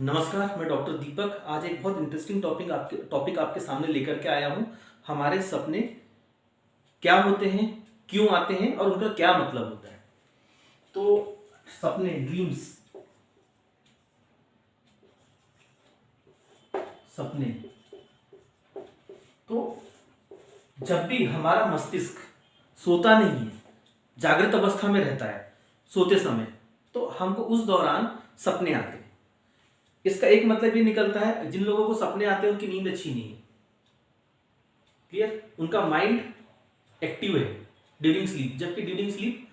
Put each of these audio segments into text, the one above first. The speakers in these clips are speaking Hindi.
नमस्कार, मैं डॉक्टर दीपक। आज एक बहुत इंटरेस्टिंग टॉपिक आपके सामने लेकर के आया हूँ। हमारे सपने क्या होते हैं, क्यों आते हैं और उनका क्या मतलब होता है। तो सपने, ड्रीम्स, सपने, तो जब भी हमारा मस्तिष्क सोता नहीं है, जागृत अवस्था में रहता है सोते समय, तो हमको उस दौरान सपने आते हैं। इसका एक मतलब ये निकलता है, जिन लोगों को सपने आते हैं उनकी नींद अच्छी नहीं है। क्लियर? उनका माइंड एक्टिव है ड्यूरिंग स्लीप, जबकि ड्यूरिंग स्लीप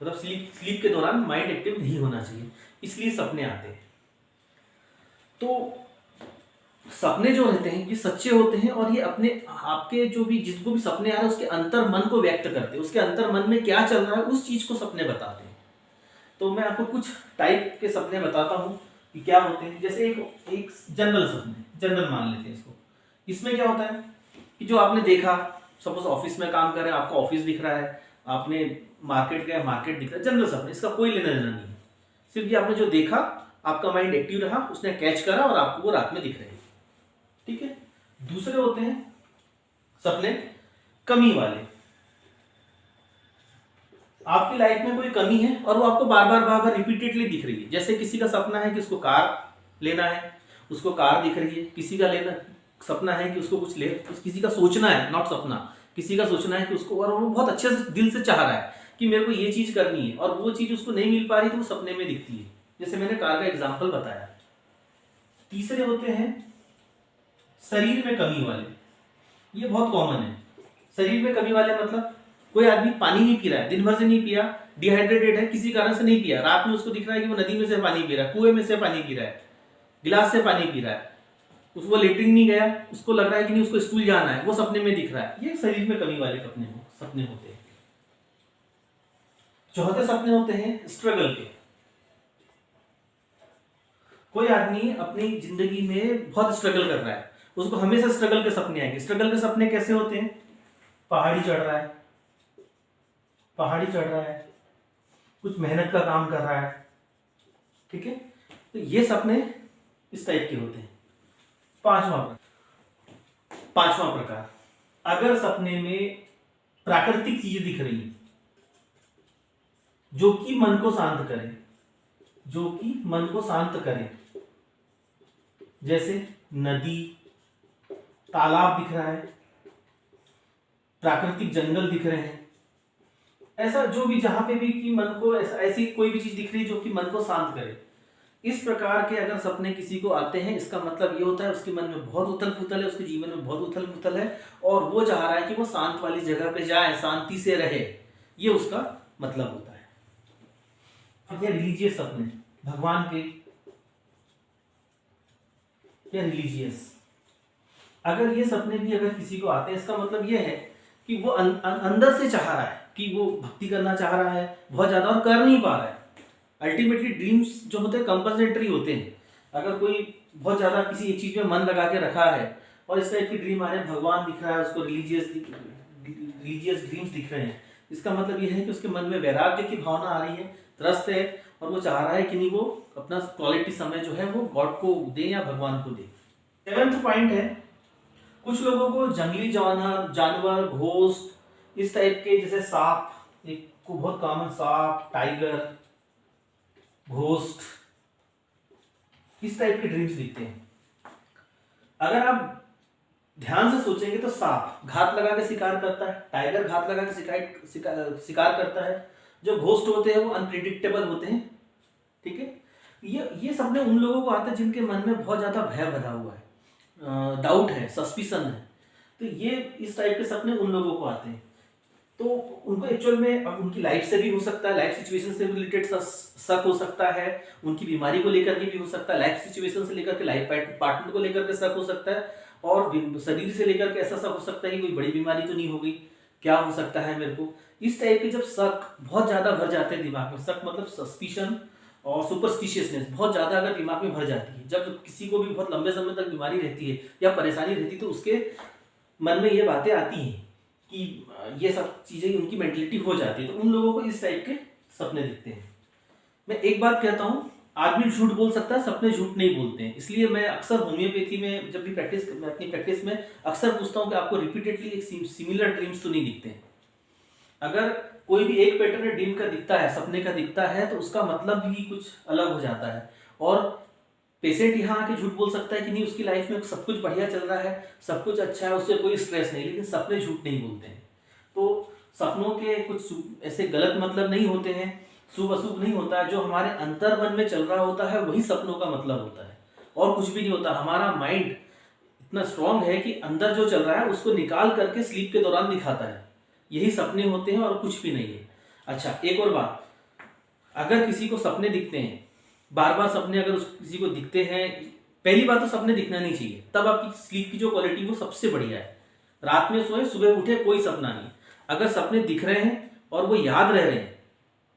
मतलब स्लीप के दौरान माइंड एक्टिव नहीं होना चाहिए, इसलिए सपने आते हैं। तो सपने जो रहते हैं ये सच्चे होते हैं और ये अपने आपके जो भी जिसको भी सपने आ रहे हैं उसके अंतर मन को व्यक्त करते हैं। उसके अंतर मन में क्या चल रहा है उस चीज को सपने बताते हैं। तो मैं आपको कुछ टाइप के सपने बताता हूँ कि क्या होते हैं। जैसे एक जनरल सपने, जनरल मान लेते हैं इसको। इसमें क्या होता है कि जो आपने देखा, सपोज ऑफिस में काम कर रहे हैं, आपको ऑफिस दिख रहा है, आपने मार्केट गए, मार्केट दिख रहा है। जनरल सपने, इसका कोई लेना देना नहीं है, सिर्फ ये आपने जो देखा, आपका माइंड एक्टिव रहा, उसने कैच करा और आपको वो रात में दिख रहे हैं। ठीक है। दूसरे होते हैं सपने कमी वाले। आपकी लाइफ में कोई कमी है और वो आपको बार बार रिपीटेडली दिख रही है। जैसे किसी का सपना है कि उसको कार लेना है, उसको कार दिख रही है। किसी का लेना सपना है कि उसको कुछ ले, किसी का सोचना है, नॉट सपना, किसी का सोचना है कि उसको, और वो बहुत अच्छे से दिल से चाह रहा है कि मेरे को ये चीज करनी है और वो चीज उसको नहीं मिल पा रही तो वो सपने में दिखती है। जैसे मैंने कार का एग्जाम्पल बताया। तीसरे होते हैं शरीर में कमी वाले। ये बहुत कॉमन है। शरीर में कमी वाले मतलब कोई आदमी पानी नहीं पी रहा है, दिन भर से नहीं पिया, डिहाइड्रेटेड है, किसी कारण से नहीं पिया, रात में उसको दिख रहा है कि वो नदी में से पानी पी रहा है, कुएं में से पानी पी रहा है, गिलास से पानी पी रहा है, उसको लेटरिन नहीं गया, उसको लग रहा है कि नहीं उसको स्कूल जाना है, वो सपने में दिख रहा है। ये शरीर में कमी वाले सपने होते हैं। चौथे सपने होते हैं स्ट्रगल के। कोई आदमी अपनी जिंदगी में बहुत स्ट्रगल कर रहा है, उसको हमेशा स्ट्रगल के सपने आएंगे। स्ट्रगल के सपने कैसे होते हैं? पहाड़ी चढ़ रहा है, पहाड़ी चढ़ रहा है, कुछ मेहनत का काम कर रहा है। ठीक है। तो ये सपने इस टाइप के होते हैं। पांचवा प्रकार, अगर सपने में प्राकृतिक चीजें दिख रही हैं जो कि मन को शांत करे, जो कि मन को शांत करे, जैसे नदी, तालाब दिख रहा है, प्राकृतिक जंगल दिख रहे हैं, ऐसा जो भी जहां पे भी कि मन को ऐसी कोई भी चीज दिख रही है जो कि मन को शांत करे। इस प्रकार के अगर सपने किसी को आते हैं, इसका मतलब ये होता है उसके मन में बहुत उथल पुथल है, उसके जीवन में बहुत उथल पुथल है और वो चाह रहा है कि वो शांत वाली जगह पे जाए, शांति से रहे। ये उसका मतलब होता है। ठीक है। रिलीजियस सपने, भगवान के या रिलीजियस, अगर ये सपने भी अगर किसी को आते हैं, इसका मतलब ये है कि वो अंदर से चाह रहा है कि वो भक्ति करना चाह रहा है बहुत ज्यादा और कर नहीं पा रहा है। अल्टीमेटली ड्रीम्स जो होते हैं कंपल्सेटरी होते हैं। अगर कोई बहुत ज्यादा किसी एक चीज में मन लगा के रखा है और इस टाइप की ड्रीम आ रहे हैं, भगवान दिख रहा है उसको, रिलीजियस ड्रीम्स दिख रहे हैं, इसका मतलब ये है कि उसके मन में वैराग्य की भावना आ रही है, त्रस्त है और वो चाह रहा है कि नहीं वो अपना क्वालिटी समय जो है वो गॉड को दे या भगवान को दे। 7वां पॉइंट है, कुछ लोगों को जंगली जानवर, घोस्ट, इस टाइप के, जैसे सांप, एक को बहुत कॉमन, सांप, टाइगर, घोस्ट, इस टाइप के ड्रीम्स दिखते हैं। अगर आप ध्यान से सोचेंगे तो सांप घात लगा के शिकार करता है, टाइगर घात लगा के शिकार करता है, जो घोस्ट होते हैं वो अनप्रिडिक्टेबल होते हैं। ठीक है। ये सपने उन लोगों को आते हैं जिनके मन में बहुत ज्यादा भय भरा हुआ है, डाउट है, सस्पिशन है। तो ये इस टाइप के सपने उन लोगों को आते हैं। तो उनको एक्चुअल में अब उनकी लाइफ से भी हो सकता है, लाइफ सिचुएशन से रिलेटेड शक हो सकता है, उनकी बीमारी को लेकर के भी हो सकता है, लाइफ सिचुएशन से लेकर के लाइफ पार्टनर को लेकर के शक हो सकता है, और शरीर से लेकर के ऐसा शक हो सकता है कि कोई बड़ी बीमारी तो नहीं हो गई, क्या हो सकता है मेरे को। इस टाइप के जब शक बहुत ज्यादा भर जाते हैं दिमाग में, शक मतलब सस्पिशन और सुपरस्टिशियसनेस बहुत ज्यादा अगर दिमाग में भर जाती है, जब किसी को भी बहुत लंबे समय तक बीमारी रहती है या परेशानी रहती है तो उसके मन में ये बातें आती हैं कि ये सब चीजें उनकी मेंटलिटी हो जाती है। तो उन लोगों को इस टाइप के सपने दिखते हैं। मैं एक बात कहता हूं आदमी झूठ बोल सकता है, सपने झूठ नहीं बोलते हैं। इसलिए मैं अक्सर होम्योपैथी में जब भी अपनी प्रैक्टिस में अक्सर पूछता हूँ कि आपको रिपीटेडली एक सिमिलर ड्रीम्स तो नहीं दिखते हैं। अगर कोई भी एक पैटर्न ड्रीम का दिखता है, सपने का दिखता है, तो उसका मतलब ही कुछ अलग हो जाता है। और पेशेंट यहाँ आके झूठ बोल सकता है कि नहीं उसकी लाइफ में सब कुछ बढ़िया चल रहा है, सब कुछ अच्छा है, उससे कोई स्ट्रेस नहीं, लेकिन सपने झूठ नहीं बोलते हैं। तो सपनों के कुछ ऐसे गलत मतलब नहीं होते हैं, शुभ अशुभ नहीं होता है। जो हमारे अंतर मन में चल रहा होता है वही सपनों का मतलब होता है, और कुछ भी नहीं होता। हमारा माइंड इतना स्ट्रांग है कि अंदर जो चल रहा है उसको निकाल करके स्लीप के दौरान दिखाता है। यही सपने होते हैं और कुछ भी नहीं है। अच्छा, एक और बात, अगर किसी को सपने दिखते हैं, बार बार सपने अगर किसी को दिखते हैं, पहली बात तो सपने दिखना नहीं चाहिए, तब आपकी स्लीप की जो क्वालिटी वो सबसे बढ़िया है। रात में सोए, सुबह उठे, कोई सपना नहीं। अगर सपने दिख रहे हैं और वो याद रह रहे हैं,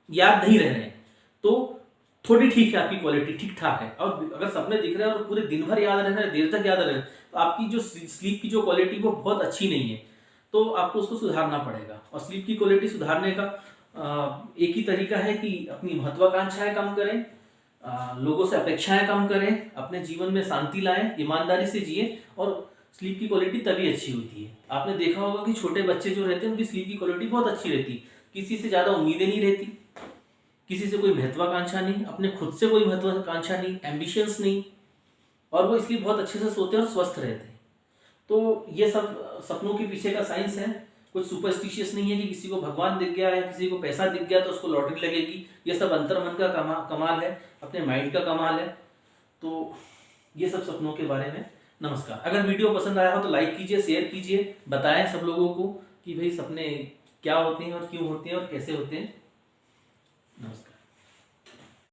याद नहीं रह रहे हैं, तो थोड़ी ठीक है, आपकी क्वालिटी ठीक ठाक है। और अगर सपने दिख रहे हैं और पूरे दिन भर याद रह रहे हैं, देर तक याद रह रहे हैं, तो आपकी जो स्लीप की जो क्वालिटी वो बहुत अच्छी नहीं है, तो आपको उसको सुधारना पड़ेगा। और स्लीप की क्वालिटी सुधारने का एक ही तरीका है कि अपनी महत्वाकांक्षाएं कम करें, लोगों से अपेक्षाएं कम करें, अपने जीवन में शांति लाएं, ईमानदारी से जिए, और स्लीप की क्वालिटी तभी अच्छी होती है। आपने देखा होगा कि छोटे बच्चे जो रहते हैं उनकी स्लीप की क्वालिटी बहुत अच्छी रहती है। किसी से ज़्यादा उम्मीदें नहीं रहती, किसी से कोई महत्वाकांक्षा नहीं, अपने खुद से कोई महत्वाकांक्षा नहीं, एम्बिशंस नहीं, और वो इसलिए बहुत अच्छे से सोते हैं और स्वस्थ रहते हैं। तो ये सब सपनों के पीछे का साइंस है। कुछ सुपरस्टिशियस नहीं है कि किसी को भगवान दिख गया या किसी को पैसा दिख गया तो उसको लॉटरी लगेगी। ये सब अंतर मन का कमाल है, अपने माइंड का कमाल है। तो ये सब सपनों के बारे में। नमस्कार। अगर वीडियो पसंद आया हो तो लाइक कीजिए, शेयर कीजिए, बताएं सब लोगों को कि भाई सपने क्या होते हैं और क्यों होते हैं और कैसे होते हैं। नमस्कार।